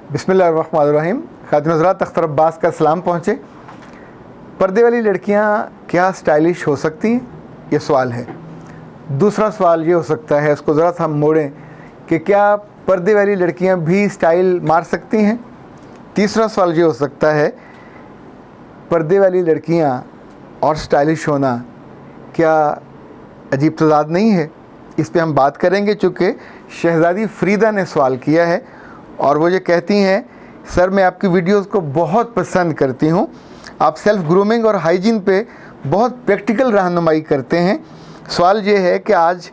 बिस्मिल्लाहिर्रहमानिर्रहीम। खातिन हज़रात, अख्तर अब्बास का सलाम पहुँचे। पर्दे वाली लड़कियाँ क्या स्टाइलिश हो सकती हैं, ये सवाल है। दूसरा सवाल ये हो सकता है, उसको ज़रा सा हम मोड़ें कि क्या पर्दे वाली लड़कियाँ भी स्टाइल मार सकती हैं। तीसरा सवाल ये हो सकता है, पर्दे वाली लड़कियाँ और स्टाइलिश होना क्या अजीब तज़ाद नहीं है। इस पे हम बात करेंगे, चूँकि शहज़ादी फ़रीदा ने सवाल किया है और वो ये कहती हैं, सर मैं आपकी वीडियोस को बहुत पसंद करती हूँ, आप सेल्फ़ ग्रूमिंग और हाइजीन पे बहुत प्रैक्टिकल रहनुमाई करते हैं। सवाल ये है कि आज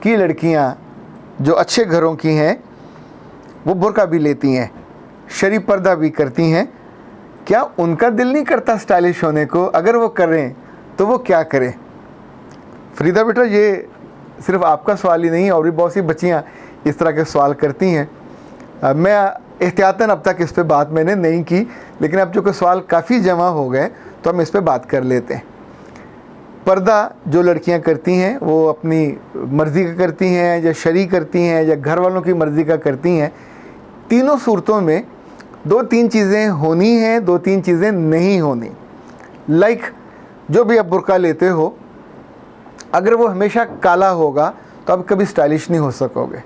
की लड़कियाँ जो अच्छे घरों की हैं वो बुर्का भी लेती हैं, शरी पर्दा भी करती हैं, क्या उनका दिल नहीं करता स्टाइलिश होने को? अगर वो करें तो वो क्या करें? फ़रीदा बेटा, ये सिर्फ आपका सवाल ही नहीं, और भी बहुत सी बच्चियाँ इस तरह के सवाल करती हैं। मैं एहतियातन अब तक इस पे बात मैंने नहीं की, लेकिन अब चूँकि सवाल काफ़ी जमा हो गए तो हम इस पे बात कर लेते हैं। पर्दा जो लड़कियां करती हैं वो अपनी मर्ज़ी का करती हैं या शरी करती हैं या घर वालों की मर्ज़ी का करती हैं। तीनों सूरतों में दो तीन चीज़ें होनी हैं, दो तीन चीज़ें नहीं होनी। लाइक जो भी आप बुर्का लेते हो, अगर वो हमेशा काला होगा तो आप कभी स्टाइलिश नहीं हो सकोगे।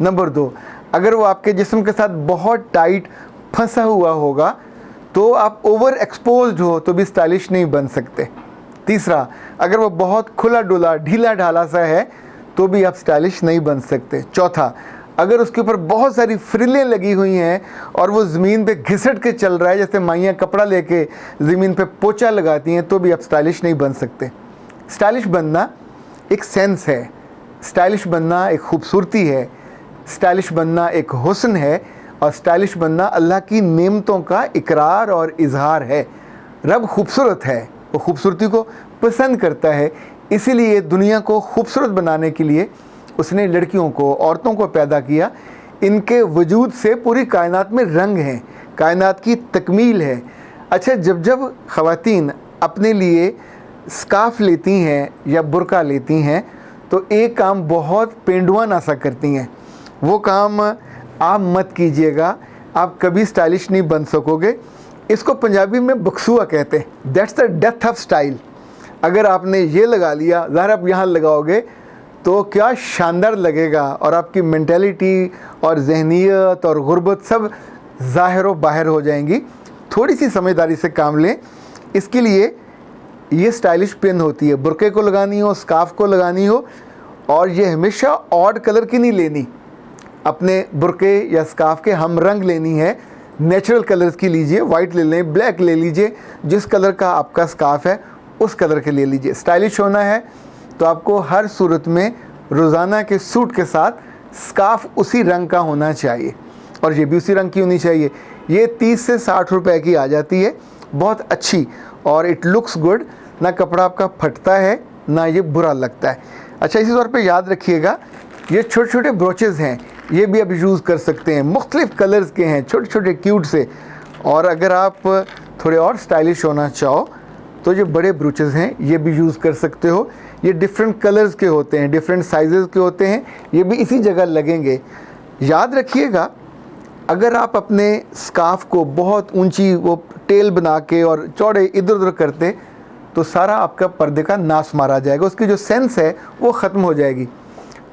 नंबर 2, अगर वो आपके जिस्म के साथ बहुत टाइट फंसा हुआ होगा तो आप ओवर एक्सपोज्ड हो तो भी स्टाइलिश नहीं बन सकते। तीसरा, अगर वो बहुत खुला डुला ढीला ढाला सा है तो भी आप स्टाइलिश नहीं बन सकते। चौथा, अगर उसके ऊपर बहुत सारी फ्रिलें लगी हुई हैं और वो ज़मीन पे घिसट के चल रहा है, जैसे माइयाँ कपड़ा लेके ज़मीन पे पोछा लगाती हैं, तो भी आप स्टाइलिश नहीं बन सकते। स्टाइलिश बनना एक सेंस है, स्टाइलिश बनना एक खूबसूरती है, स्टाइलिश बनना एक हुस्न है, और स्टाइलिश बनना अल्लाह की नेमतों का इकरार और इजहार है। रब खूबसूरत है, वो खूबसूरती को पसंद करता है, इसीलिए दुनिया को खूबसूरत बनाने के लिए उसने लड़कियों को, औरतों को पैदा किया। इनके वजूद से पूरी कायनात में रंग हैं, कायनात की तकमील है। अच्छा, जब जब ख़वातीन अपने लिए स्कार्फ़ लेती हैं या बुर्का लेती हैं तो एक काम बहुत पेंडुआना सा करती हैं। वो काम आप मत कीजिएगा, आप कभी स्टाइलिश नहीं बन सकोगे। इसको पंजाबी में बकसुआ कहते हैं। That's the death of style. अगर आपने ये लगा लिया, ज़ाहिर आप यहाँ लगाओगे तो क्या शानदार लगेगा, और आपकी मेंटालिटी और जहनीत और गुर्बत सब ज़ाहिर व बाहर हो जाएंगी। थोड़ी सी समझदारी से काम लें। इसके लिए ये स्टाइलिश पिन होती है, बुर्के को लगानी हो, स्कार्फ को लगानी हो, और ये हमेशा ऑड कलर की नहीं लेनी। अपने बुर्के या स्कार्फ के हम रंग लेनी है, नेचुरल कलर्स की लीजिए, वाइट ले लें, ब्लैक ले लीजिए, जिस कलर का आपका स्कार्फ है उस कलर के ले लीजिए। स्टाइलिश होना है तो आपको हर सूरत में रोज़ाना के सूट के साथ स्कार्फ उसी रंग का होना चाहिए, और ये भी उसी रंग की होनी चाहिए। ये 30 से 60 रुपए की आ जाती है, बहुत अच्छी, और इट लुक्स गुड। ना कपड़ा आपका फटता है, ना ये बुरा लगता है। अच्छा, इसी तौर पे याद रखिएगा, ये छोटे छोटे ब्रोचेज़ हैं, ये भी आप यूज़ कर सकते हैं, मुख्तलिफ़ कलर्स के हैं, छोटे छोटे क्यूट से। और अगर आप थोड़े और स्टाइलिश होना चाहो तो ये बड़े ब्रोचेज़ हैं, ये भी यूज़ कर सकते हो। ये डिफरेंट कलर्स के होते हैं, डिफरेंट साइज़ के होते हैं, ये भी इसी जगह लगेंगे। याद रखिएगा, अगर आप अपने स्कार्फ को बहुत ऊंची वो टेल बना के और चौड़े इधर उधर करते तो सारा आपका पर्दे का नाश मारा जाएगा, उसकी जो सेंस है वो ख़त्म हो जाएगी।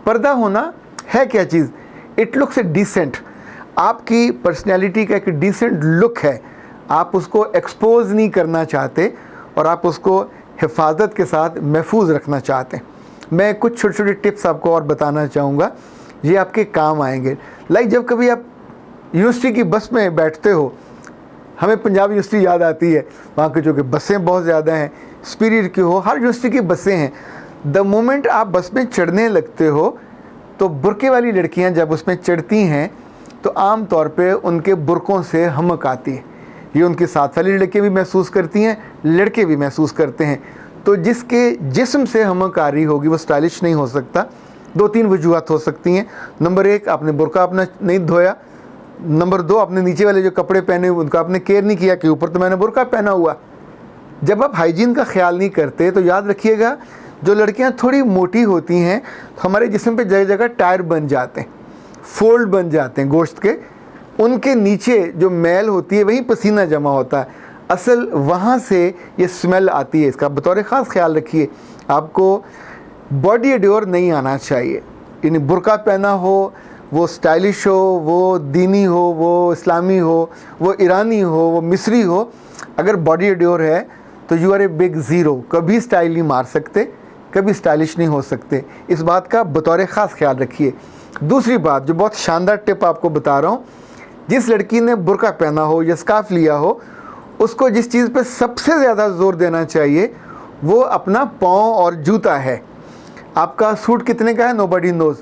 पर्दा होना है क्या चीज़? इट लुक्स ए डिसेंट, आपकी पर्सनैलिटी का एक डिसेंट लुक है। आप उसको एक्सपोज नहीं करना चाहते और आप उसको हिफाजत के साथ महफूज रखना चाहते हैं। मैं कुछ छोटे छोटे टिप्स आपको और बताना चाहूँगा, ये आपके काम आएंगे। लाइक जब कभी आप यूनिवर्सिटी की बस में बैठते हो, हमें पंजाब यूनिवर्सिटी याद आती है, वहाँ की जो कि बसें बहुत ज़्यादा हैं, स्पिरिट की हो, हर यूनिवर्सिटी की बसें हैं। द मोमेंट आप बस में चढ़ने लगते हो तो बुर्के वाली लड़कियाँ जब उसमें चढ़ती हैं तो आम तौर पे उनके बुर्कों से हमक आती है। ये उनके साथ वाली लड़कियाँ भी महसूस करती हैं, लड़के भी महसूस करते हैं। तो जिसके जिस्म से हमक आ रही होगी वो स्टाइलिश नहीं हो सकता। दो तीन वजूहत हो सकती हैं। नंबर 1, आपने बुर्का अपना नहीं धोया। नंबर 2, आपने नीचे वाले जो कपड़े पहने उनका आपने केयर नहीं किया कि ऊपर तो मैंने बुर्का पहना हुआ। जब आप हाइजीन का ख्याल नहीं करते तो याद रखिएगा, जो लड़कियां थोड़ी मोटी होती हैं तो हमारे जिस्म पे जगह जगह टायर बन जाते हैं, फोल्ड बन जाते हैं गोश्त के, उनके नीचे जो मैल होती है वहीं पसीना जमा होता है, असल वहाँ से ये स्मेल आती है। इसका बतौर ख़ास ख्याल रखिए। आपको बॉडी एड्योर नहीं आना चाहिए, यानी बुर्का पहना हो, वो स्टाइलिश हो, वो दीनी हो, वो इस्लामी हो, वो ईरानी हो, वो मिस्री हो, अगर बॉडी एड्योर है तो you are a big zero. कभी स्टाइल नहीं मार सकते, कभी स्टाइलिश नहीं हो सकते। इस बात का बतौर ख़ास ख्याल रखिए। दूसरी बात जो बहुत शानदार टिप आपको बता रहा हूँ, जिस लड़की ने बुर्का पहना हो या स्कार्फ लिया हो, उसको जिस चीज़ पे सबसे ज़्यादा ज़ोर देना चाहिए वो अपना पाँव और जूता है। आपका सूट कितने का है नोबडी नोज़,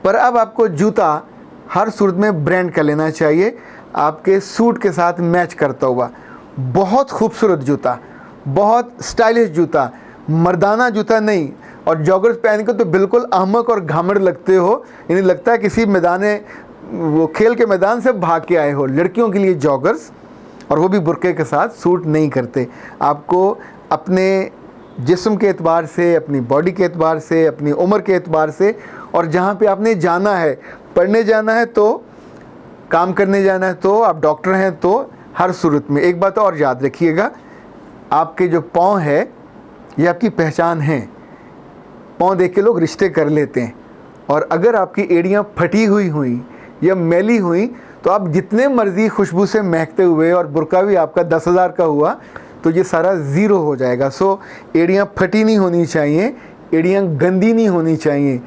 पर अब आपको जूता हर सूरत में ब्रांड का लेना चाहिए, आपके सूट के साथ मैच करता हुआ। बहुत खूबसूरत जूता, बहुत स्टाइलिश जूता, मर्दाना जूता नहीं। और जॉगर्स पहन के तो बिल्कुल अहमक और घामड़ लगते हो, यानी लगता है किसी वो खेल के मैदान से भाग के आए हो। लड़कियों के लिए जॉगर्स, और वो भी बुर्के के साथ, सूट नहीं करते। आपको अपने जिस्म के एतबार से, अपनी बॉडी के एतबार से, अपनी उम्र के एतबार से, और जहाँ पे आपने जाना है, पढ़ने जाना है तो, काम करने जाना है तो, आप डॉक्टर हैं तो, हर सूरत में। एक बात और याद रखिएगा, आपके जो पाँव है ये आपकी पहचान है। पाँव देख के लोग रिश्ते कर लेते हैं, और अगर आपकी एड़ियाँ फटी हुई या मैली हुई तो आप जितने मर्ज़ी खुशबू से महकते हुए, और बुर्का भी आपका 10,000 का हुआ, तो ये सारा ज़ीरो हो जाएगा। सो एड़ियाँ फटी नहीं होनी चाहिए, एड़ियाँ गंदी नहीं होनी चाहिए।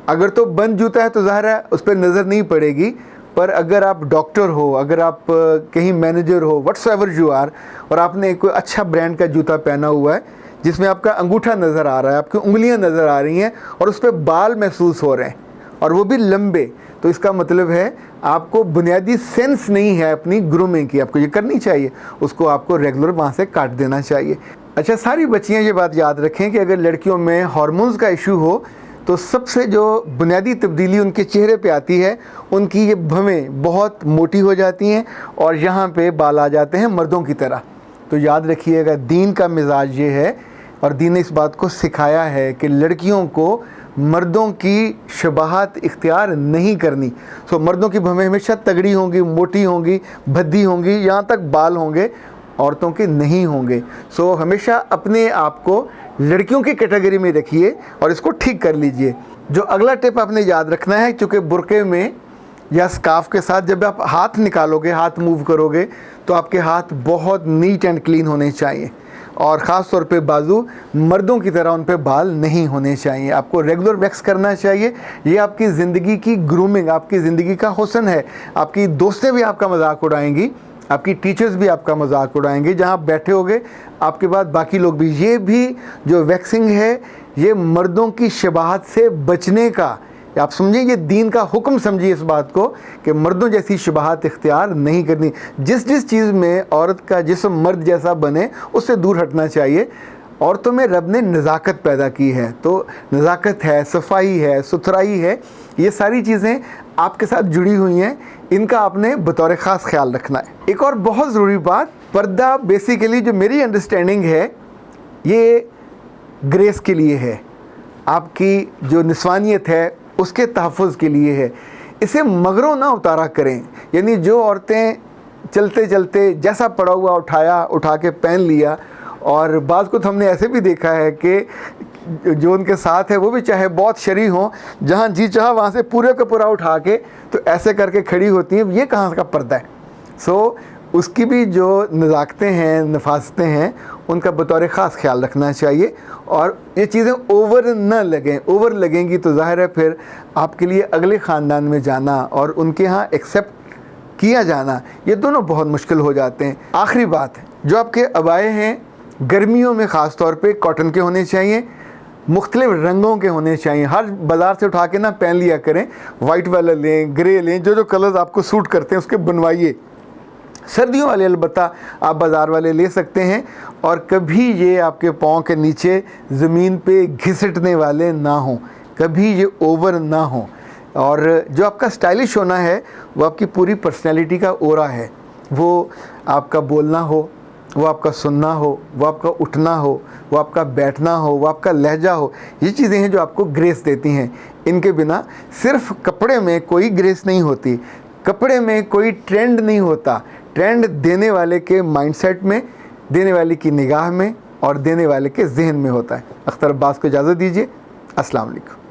अगर तो बंद जूता है तो ज़ाहिर है उस पर नज़र नहीं पड़ेगी, पर अगर आप डॉक्टर हो, अगर आप कहीं मैनेजर हो, व्हाट्सएवर यू आर, और आपने कोई अच्छा ब्रांड का जूता पहना हुआ है जिसमें आपका अंगूठा नज़र आ रहा है, आपकी उंगलियां नज़र आ रही हैं, और उस पर बाल महसूस हो रहे हैं, और वो भी लंबे, तो इसका मतलब है आपको बुनियादी सेंस नहीं है अपनी ग्रूमिंग की। आपको ये करनी चाहिए, उसको आपको रेगुलर वहाँ से काट देना चाहिए। अच्छा, सारी बच्चियाँ ये बात याद रखें कि अगर लड़कियों में हार्मोन्स का इशू हो तो सबसे जो बुनियादी तब्दीली उनके चेहरे पे आती है, उनकी ये भवें बहुत मोटी हो जाती हैं और यहाँ पे बाल आ जाते हैं मर्दों की तरह। तो याद रखिएगा, दीन का मिजाज ये है, और दीन ने इस बात को सिखाया है कि लड़कियों को मर्दों की शबाहत इख्तियार नहीं करनी। सो मर्दों की भवें हमेशा तगड़ी होंगी, मोटी होंगी, भद्दी होंगी, यहाँ तक बाल होंगे, औरतों के नहीं होंगे। सो हमेशा अपने आप को लड़कियों की कैटेगरी में रखिए और इसको ठीक कर लीजिए। जो अगला टिप आपने याद रखना है, चूँकि बुर्के में या स्कार्फ के साथ जब आप हाथ निकालोगे, हाथ मूव करोगे, तो आपके हाथ बहुत नीट एंड क्लीन होने चाहिए, और ख़ास तौर पे बाजू मर्दों की तरह उन पे बाल नहीं होने चाहिए। आपको रेगुलर वैक्स करना चाहिए। ये आपकी ज़िंदगी की ग्रूमिंग, आपकी ज़िंदगी का हुस्न है। आपकी दोस्तें भी आपका मजाक उड़ाएंगी, आपकी टीचर्स भी आपका मजाक उड़ाएंगे, जहाँ आप बैठे होगे आपके बाद बाकी लोग भी। ये भी जो वैक्सिंग है, ये मर्दों की शबाहत से बचने का, आप समझिए, ये दीन का हुक्म समझिए इस बात को कि मर्दों जैसी शबाहत इख्तियार नहीं करनी। जिस जिस चीज़ में औरत का जिस्म मर्द जैसा बने उससे दूर हटना चाहिए। औरतों में रब ने नज़ाकत पैदा की है, तो नज़ाकत है, सफाई है, सुथराई है, ये सारी चीज़ें आपके साथ जुड़ी हुई हैं, इनका आपने बतौर ख़ास ख्याल रखना है। एक और बहुत ज़रूरी बात, पर्दा बेसिकली जो मेरी अंडरस्टैंडिंग है ये ग्रेस के लिए है, आपकी जो निस्वानियत है उसके तहफ़्फ़ुज़ के लिए है। इसे मगरों ना उतारा करें, यानी जो औरतें चलते चलते जैसा पड़ा हुआ उठा के पहन लिया, और बाज़ को तो हमने ऐसे भी देखा है कि जो उनके साथ है वो भी चाहे बहुत शरी हों, जहाँ जी चाहा वहाँ से पूरे का पूरा उठा के तो ऐसे करके खड़ी होती हैं। ये कहाँ का पर्दा है? सो उसकी भी जो नज़ाकतें हैं, नफासतें हैं, उनका बतौर ख़ास ख्याल रखना चाहिए, और ये चीज़ें ओवर न लगें। ओवर लगेंगी तो ज़ाहिर है फिर आपके लिए अगले ख़ानदान में जाना और उनके यहाँ एक्सेप्ट किया जाना, ये दोनों बहुत मुश्किल हो जाते हैं। आखिरी बात है, जो आपके अबाए हैं गर्मियों में ख़ास तौर पे कॉटन के होने चाहिए, मुख्तलिफ़ रंगों के होने चाहिए। हर बाज़ार से उठा के ना पहन लिया करें, वाइट वाला लें, ग्रे लें, जो जो कलर्स आपको सूट करते हैं उसके बनवाइए। सर्दियों वाले अलबत्ता आप बाज़ार वाले ले सकते हैं, और कभी ये आपके पाँव के नीचे ज़मीन पे घिसटने वाले ना हों, कभी ये ओवर ना हों। और जो आपका स्टाइलिश होना है वो आपकी पूरी पर्सनैलिटी का ओरा है। वो आपका बोलना हो, वो आपका सुनना हो, वो आपका उठना हो, वो आपका बैठना हो, वो आपका लहजा हो, ये चीज़ें हैं जो आपको ग्रेस देती हैं। इनके बिना सिर्फ कपड़े में कोई ग्रेस नहीं होती। कपड़े में कोई ट्रेंड नहीं होता, ट्रेंड देने वाले के माइंडसेट में, देने वाले की निगाह में और देने वाले के जहन में होता है। अख्तर अब्बास को इजाज़त दीजिए। अस्सलाम वालेकुम।